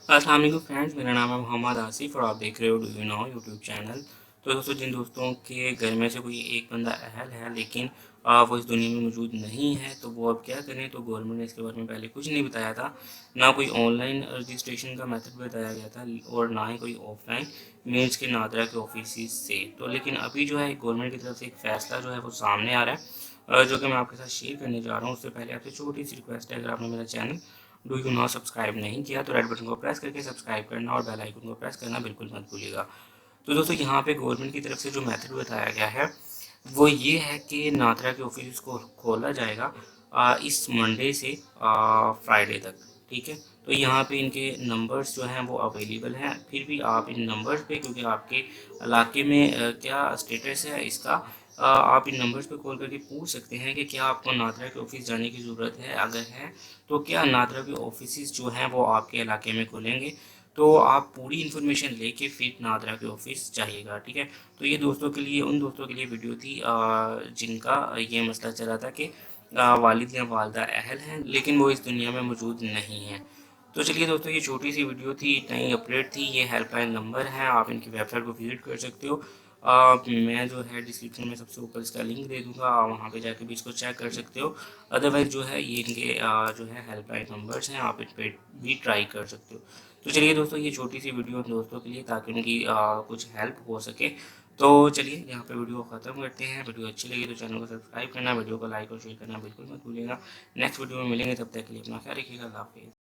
अस्सलाम वालेकुम फ्रेंड्स, मेरा नाम है मोहम्मद आसिफ और आप देख रहे हो do you know YouTube channel. तो दोस्तों, जिन दोस्तों के घर में से कोई एक बंदा अहल है लेकिन वो इस दुनिया में मौजूद नहीं है, तो वो अब क्या करें। तो गवर्नमेंट ने इसके बारे में पहले कुछ नहीं बताया था, ना कोई ऑनलाइन रजिस्ट्रेशन का मेथड बताया गया था और ना ही कोई ऑफलाइन मीन्स के नादरा के ऑफिस से। तो लेकिन अभी जो है गवर्नमेंट की तरफ से एक फ़ैसला जो है वो सामने आ रहा है, जो कि मैं आपके साथ शेयर करने जा रहा हूँ। उससे पहले आपसे छोटी सी रिक्वेस्ट है, अगर आपने मेरा channel do you not subscribe नहीं किया तो रेड बटन को प्रेस करके सब्सक्राइब करना और बेल आइकन को प्रेस करना बिल्कुल मत भूलिएगा। तो दोस्तों, यहाँ पे गवर्नमेंट की तरफ से जो मेथड बताया गया है वो ये है कि नादरा के ऑफिस को खोला जाएगा इस मंडे से फ्राइडे तक। ठीक है, तो यहाँ पे इनके नंबर्स जो हैं वो अवेलेबल हैं। फिर भी आप इन नंबर्स पे, क्योंकि आपके इलाके में क्या स्टेटस है इसका, आप इन नंबर्स पे कॉल करके पूछ सकते हैं कि क्या आपको नादरा के ऑफिस जाने की ज़रूरत है। अगर है तो क्या नादरा के ऑफिस जो हैं वो आपके इलाके में खुलेंगे। तो आप पूरी इन्फॉर्मेशन लेके फिर नादरा के ऑफिस जाइएगा। ठीक है, तो ये दोस्तों के लिए, उन दोस्तों के लिए वीडियो थी जिनका ये मसला चला था कि वालिद या वालदा अहल हैं लेकिन वो इस दुनिया में मौजूद नहीं हैं। तो चलिए दोस्तों, ये छोटी सी वीडियो थी, नई अपडेट थी। ये हेल्पलाइन नंबर है, आप इनकी वेबसाइट को विजिट कर सकते हो। मैं जो है डिस्क्रिप्शन में सबसे ऊपर इसका लिंक दे दूंगा, आप वहाँ पे जाके भी इसको चेक कर सकते हो। अदरवाइज़ जो है ये इनके जो है हेल्पलाइन नंबर्स हैं, आप इन पर भी ट्राई कर सकते हो। तो चलिए दोस्तों, ये छोटी सी वीडियो उन दोस्तों के लिए ताकि उनकी कुछ हेल्प हो सके। तो चलिए यहाँ पे वीडियो ख़त्म करते हैं। वीडियो अच्छी लगी तो चैनल को सब्सक्राइब करना, वीडियो को लाइक और शेयर करना बिल्कुल मत भूलिएगा। नेक्स्ट वीडियो में मिलेंगे, तब तक के लिए अपना ख्याल रखिएगा। अल्लाह हाफिज़।